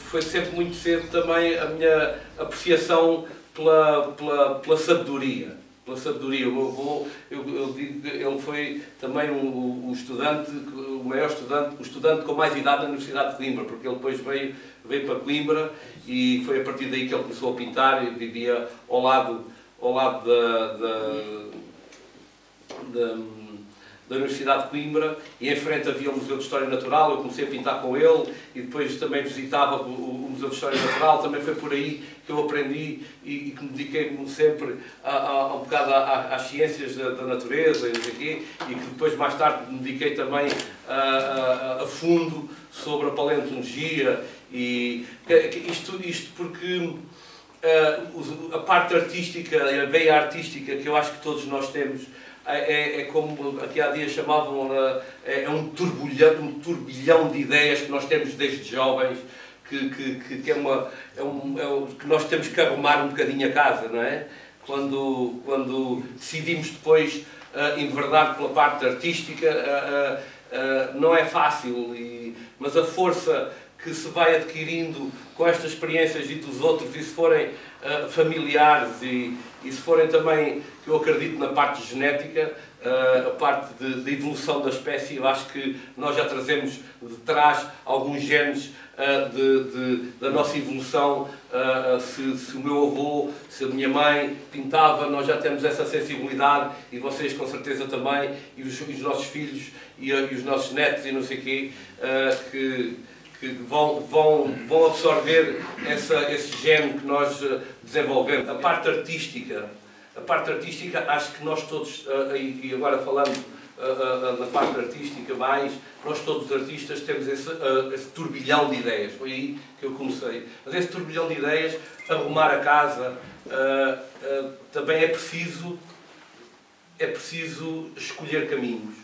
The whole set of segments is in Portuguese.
foi sempre muito cedo também a minha apreciação pela sabedoria. Pela sabedoria. O meu avô, eu digo que ele foi também o estudante, o maior estudante, o estudante com mais idade na Universidade de Coimbra, porque ele depois veio para Coimbra e foi a partir daí que ele começou a pintar e vivia ao lado da Universidade de Coimbra, e em frente havia o Museu de História Natural. Eu comecei a pintar com ele e depois também visitava o Museu de História Natural. Também foi por aí que eu aprendi e que me dediquei sempre um bocado às ciências da natureza e não sei o quê, e que depois mais tarde me dediquei também a fundo sobre a paleontologia, e isto porque a parte artística, a veia artística que eu acho que todos nós temos, é como aqui há dias chamavam, é um turbilhão de ideias que nós temos desde jovens, que nós temos que arrumar um bocadinho a casa, não é? Quando decidimos depois enverdar pela parte artística, não é fácil, mas a força que se vai adquirindo com estas experiências e dos outros, e se forem familiares e se forem também, que eu acredito na parte genética, a parte de evolução da espécie, eu acho que nós já trazemos de trás alguns genes da nossa evolução. Se o meu avô, se a minha mãe pintava, nós já temos essa sensibilidade, e vocês com certeza também, e os nossos filhos e os nossos netos e não sei o quê, que vão absorver esse gene que nós desenvolvemos. A parte artística, acho que nós todos, e agora falando na parte artística mais, nós todos os artistas temos esse turbilhão de ideias. Foi aí que eu comecei. Mas esse turbilhão de ideias, arrumar a casa, também é preciso escolher caminhos.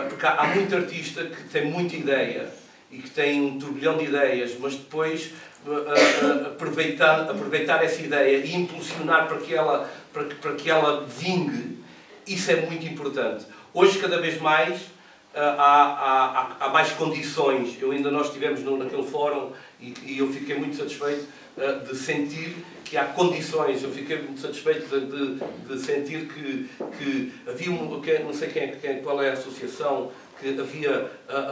Porque há muito artista que tem muita ideia e que tem um turbilhão de ideias, mas depois aproveitar essa ideia e impulsionar para que ela vingue, isso é muito importante. Hoje, cada vez mais, há mais condições. Nós estivemos naquele fórum e eu fiquei muito satisfeito de sentir que há condições. Eu fiquei muito satisfeito de sentir que havia, não sei qual é a associação, que havia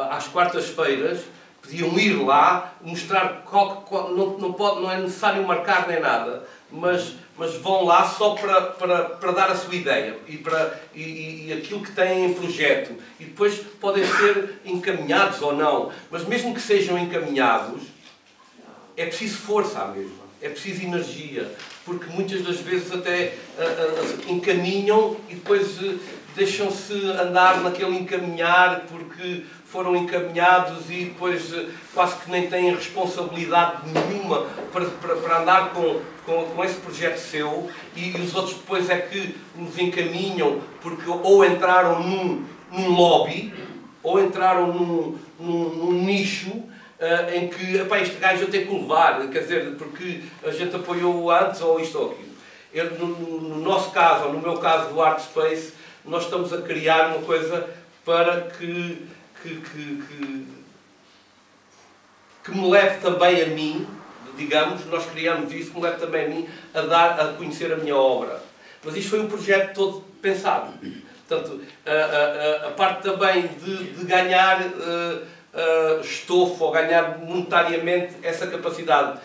às quartas-feiras, podiam ir lá, mostrar, não é necessário marcar nem nada, mas vão lá só para dar a sua ideia e aquilo que têm em projeto, e depois podem ser encaminhados ou não, mas mesmo que sejam encaminhados, é preciso força à mesma, é preciso energia, porque muitas das vezes até encaminham e depois deixam-se andar naquele encaminhar porque foram encaminhados, e depois quase que nem têm responsabilidade nenhuma para andar com esse projeto seu, e os outros depois é que nos encaminham porque ou entraram num lobby, ou entraram num nicho em que, epá, este gajo eu tenho que levar, quer dizer, porque a gente apoiou antes ou isto ou aquilo. No nosso caso, ou no meu caso do Art Space, nós estamos a criar uma coisa para que me leve também a mim, digamos, nós criamos isso, que me leve também a mim a conhecer a minha obra. Mas isto foi um projeto todo pensado. Portanto, a parte também de ganhar estofo ou ganhar monetariamente essa capacidade.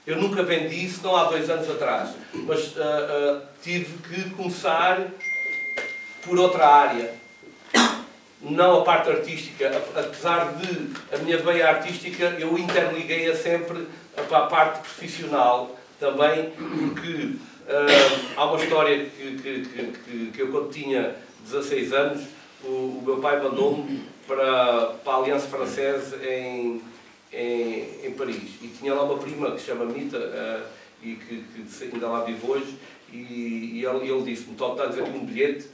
Eu nunca vendi isso, não há 2 anos atrás, mas tive que começar por outra área, não a parte artística. Apesar de a minha veia artística, eu interliguei-a sempre para a parte profissional também, porque há uma história que eu, quando tinha 16 anos, o meu pai mandou-me para a Aliança Française em Paris, e tinha lá uma prima que se chama Mita, e que ainda lá vive hoje, e ele disse-me: tens aqui um bilhete,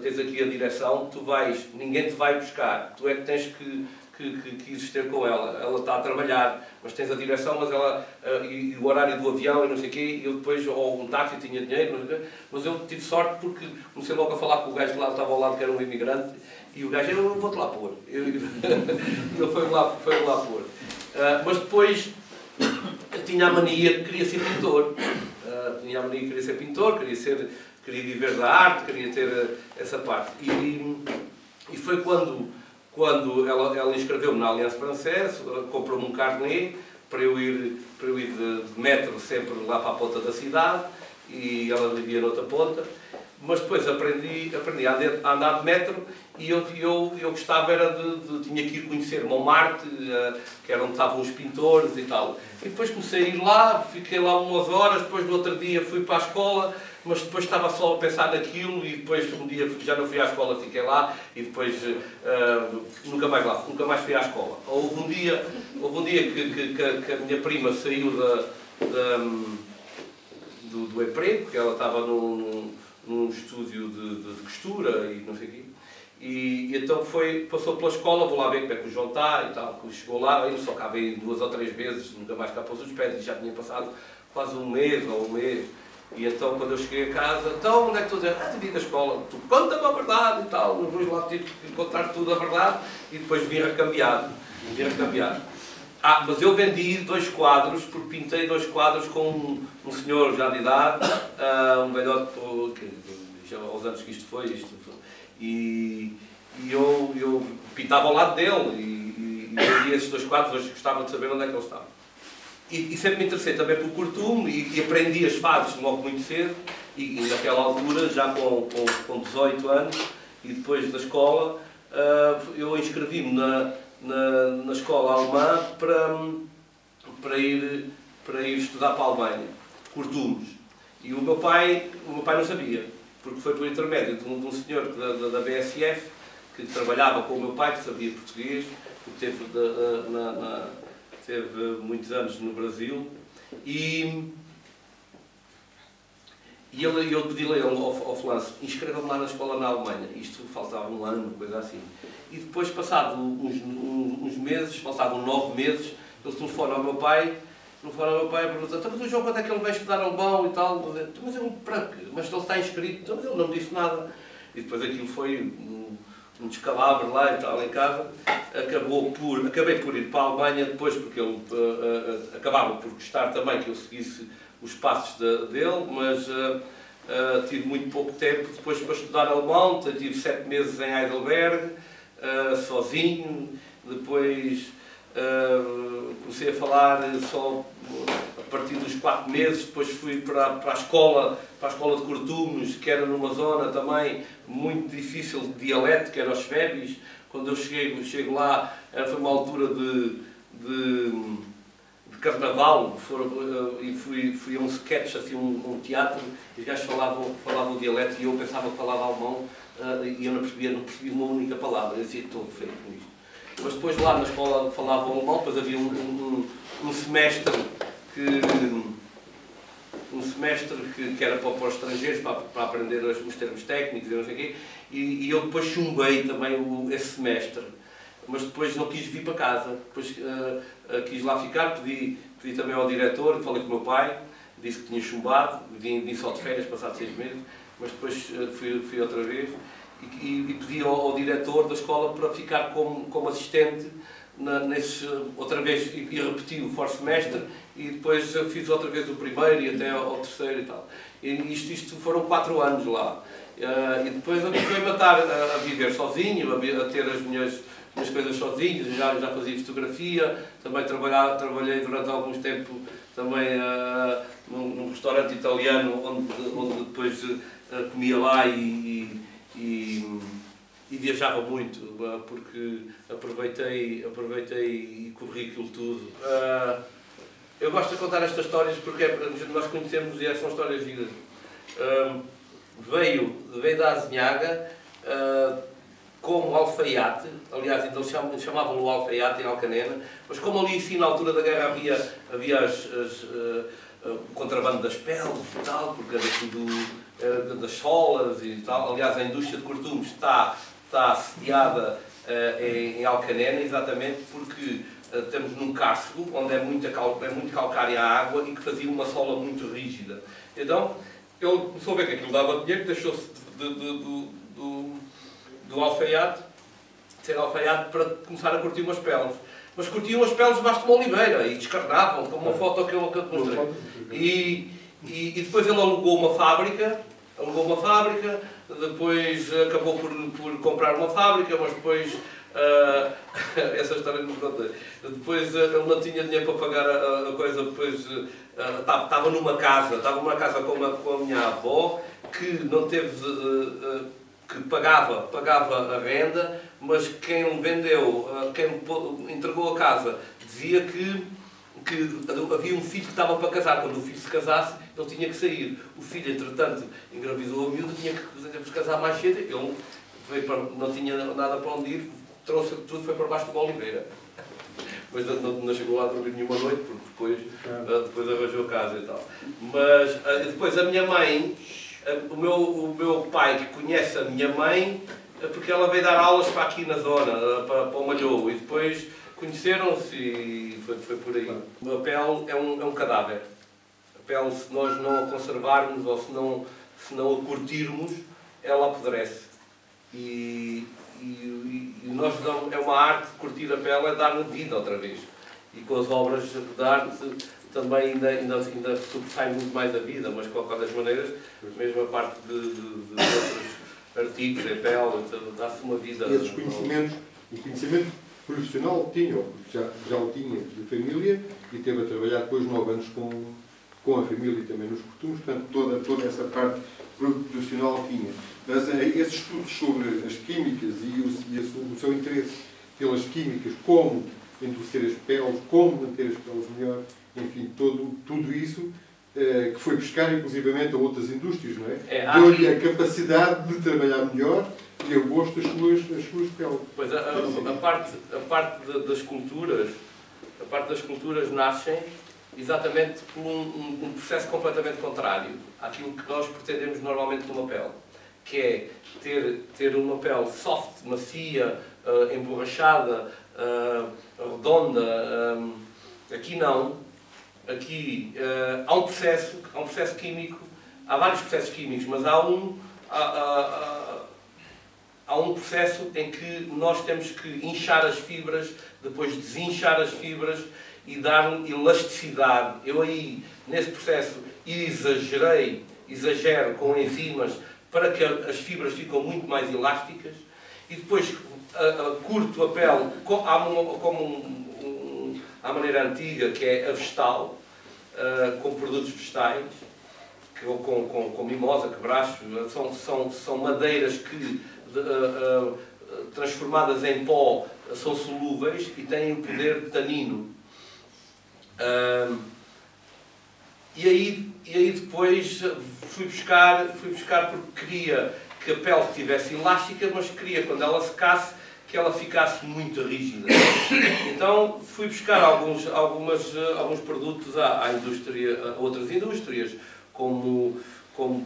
tens aqui a direção, tu vais, ninguém te vai buscar, tu é que tens que que existir com ela. Ela está a trabalhar, mas tens a direção, mas ela, e o horário do avião e não sei o quê, e eu depois, ou um táxi, tinha dinheiro, não sei o quê, mas eu tive sorte porque comecei logo a falar com o gajo que lá estava ao lado, que era um imigrante, e o gajo, eu vou-te lá pôr. Ele foi-me lá pôr. Mas depois, eu tinha a mania que queria ser pintor. Queria viver da arte, queria ter essa parte. E foi quando ela inscreveu-me na Aliança Française, comprou-me um carnet para eu ir de metro sempre lá para a ponta da cidade, e ela vivia noutra ponta. Mas depois aprendi a andar de metro, e eu gostava tinha que ir conhecer Montmartre, que era onde estavam os pintores e tal. E depois comecei a ir lá, fiquei lá umas horas, depois no outro dia fui para a escola, mas depois estava só a pensar naquilo, e depois um dia já não fui à escola, fiquei lá, e depois nunca mais fui à escola. Houve um dia que a minha prima saiu do emprego, que ela estava num estúdio de costura e não sei o quê. E então passou pela escola, vou lá ver como é que o João está e tal. Chegou lá, ele só cá veio 2 ou 3 vezes, nunca mais cá pôs os pés, e já tinha passado quase um mês. E então, quando eu cheguei a casa, então, onde é que tu dizes? Te vi da escola, tu conta-me a verdade e tal. Depois lá tive que contar tudo a verdade, e depois vim recambiado. Mas eu vendi 2 quadros, porque pintei 2 quadros com um senhor já de idade, um velhote, já aos anos que isto foi. E eu pintava ao lado dele, e vendi esses 2 quadros. Hoje gostava de saber onde é que eles estavam. E sempre me interessei também pelo cortume, e aprendi as fases logo muito cedo, e naquela altura, já com 18 anos, e depois da escola, eu inscrevi-me na escola alemã para ir estudar para a Alemanha, cortumes. E o meu pai não sabia, porque foi por intermédio de um senhor da BSF, que trabalhava com o meu pai, que sabia português, que teve muitos anos no Brasil, e eu pedi-lhe ao Flance, inscreva-me lá na escola na Alemanha. Isto faltava um ano, coisa assim. E depois, passado uns meses, faltavam 9 meses, ele telefona ao meu pai e pergunta: mas o João, quando é que ele vai estudar alemão e tal? Mas ele está inscrito, mas ele não me disse nada. E depois aquilo foi um descalabro lá e tal, em casa. Acabei por ir para a Alemanha depois, porque ele acabava por gostar também que eu seguisse os passos dele, mas tive muito pouco tempo depois para estudar alemão. Tive 7 meses em Heidelberg, sozinho. Depois comecei a falar só a partir dos 4 meses. Depois fui para a escola de cortumes, que era numa zona também muito difícil de dialeto, que era os Schwäbisch. Quando eu chego lá, foi uma altura de carnaval, e fui a um sketch, assim, um teatro, e os gajos falavam o dialeto, e eu pensava que falava alemão, e eu não percebia uma única palavra. Eu dizia: estou feio com isto. Mas depois lá na escola falavam alemão, depois havia um semestre que era para os estrangeiros, para aprender os termos técnicos e não sei o quê, e eu depois chumbei também esse semestre. Mas depois não quis vir para casa, depois quis lá ficar, pedi também ao diretor, falei com o meu pai, disse que tinha chumbado, vim só de férias, passado 6 meses, mas depois fui outra vez, e pedi ao diretor da escola para ficar como assistente outra vez, e repeti o semestre, e depois fiz outra vez o primeiro e até ao terceiro e tal. E isto foram 4 anos lá. E depois habituei-me a viver sozinho, a ter as minhas coisas sozinho, já fazia fotografia, também trabalhei durante algum tempo também num restaurante italiano, onde depois comia lá e viajava muito, porque aproveitei e corri aquilo tudo. Eu gosto de contar estas histórias porque nós conhecemos e são histórias giras. Veio da Azinhaga, como alfaiate, aliás, então chamavam-no alfaiate em Alcanena, mas como ali sim, na altura da guerra, havia o contrabando das peles e tal, porque era das solas e tal. Aliás, a indústria de cortumes está assediada em Alcanena, exatamente porque estamos num cárcego onde é muito calcária a água e que fazia uma sola muito rígida. Então, ele começou a ver que aquilo dava dinheiro, deixou-se do alfaiate, de ser alfaiate, para começar a curtir umas peles. Mas curtiam as peles debaixo de uma oliveira e descarnavam, como uma foto que eu te mostrei. E depois ele alugou uma fábrica, depois acabou por comprar uma fábrica, mas depois, essa história não me contei, depois ele não tinha dinheiro para pagar a coisa, depois estava numa casa com a minha avó, que não teve, que pagava a renda, mas quem vendeu, quem entregou a casa, dizia que havia um filho que estava para casar. Quando o filho se casasse, ele tinha que sair. O filho, entretanto, engravidou a miúda, tinha que casar mais cedo. Ele não tinha nada para onde ir, trouxe tudo, foi para baixo de uma oliveira. Depois não chegou lá a dormir nenhuma noite, porque depois arranjou a casa e tal. Mas depois a minha mãe, o meu pai, que conhece a minha mãe, porque ela veio dar aulas para aqui na zona, para o Malhou, e depois conheceram-se e foi por aí. A pele é um cadáver. A pele, se nós não a conservarmos ou se não a curtirmos, ela apodrece. E nós é uma arte de curtir a pele, é dar-lhe vida outra vez. E com as obras de arte também ainda sobressai muito mais a vida, mas de qualquer das maneiras, mesmo a parte de outros artigos, a pele, dá-se uma vida. E esses conhecimentos, o conhecimento profissional tinha, porque já o tinha de família e teve a trabalhar depois 9 anos com a família e também nos costumes, portanto toda essa parte profissional tinha. Mas esses estudos sobre as químicas e o seu interesse pelas químicas, como endurecer as peles, como manter as peles melhor, enfim, tudo isso que foi buscar inclusivamente a outras indústrias, não é? Deu-lhe a capacidade de trabalhar melhor e a gosto das suas peles. Pois, a parte das culturas nascem exatamente por um processo completamente contrário àquilo que nós pretendemos normalmente numa pele, que é ter uma pele soft, macia, emborrachada, redonda. Aqui não. Aqui há um processo químico, há vários processos químicos, mas há um processo em que nós temos que inchar as fibras, depois desinchar as fibras e dar elasticidade. Eu aí, nesse processo, exagero com enzimas para que as fibras ficam muito mais elásticas e depois curto a pele à maneira antiga, que é a vegetal, com produtos vegetais, com mimosa, quebracho, são madeiras que, transformadas em pó, são solúveis e têm o poder de tanino. E aí depois fui buscar porque queria que a pele estivesse elástica, mas queria, quando ela secasse, que ela ficasse muito rígida. Então fui buscar alguns produtos à indústria, a outras indústrias, como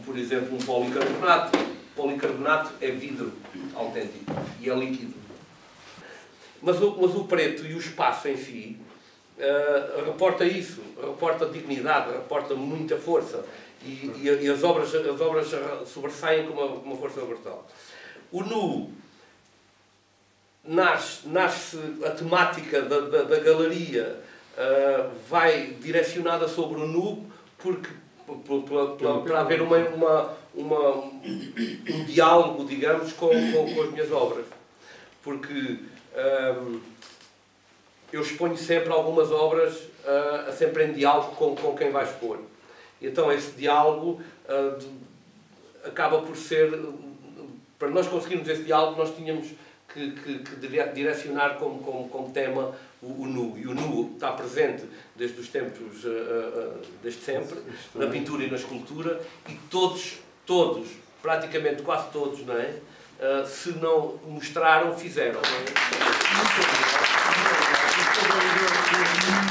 por exemplo um policarbonato. O policarbonato é vidro autêntico e é líquido. Mas o preto e o espaço em si reporta isso, reporta dignidade, reporta muita força. E as obras sobressaem com uma força brutal. O nu nasce a temática da galeria vai direcionada sobre o nu para haver um diálogo, digamos, com as minhas obras. Porque eu exponho sempre algumas obras sempre em diálogo com quem vai expor. E então esse diálogo acaba por ser... Para nós conseguirmos esse diálogo, nós tínhamos que direcionar como tema o nu. E o nu está presente desde os tempos, desde sempre, na pintura e na escultura, e todos, praticamente quase todos, não é? Se não mostraram, fizeram. Não é? Muito obrigado.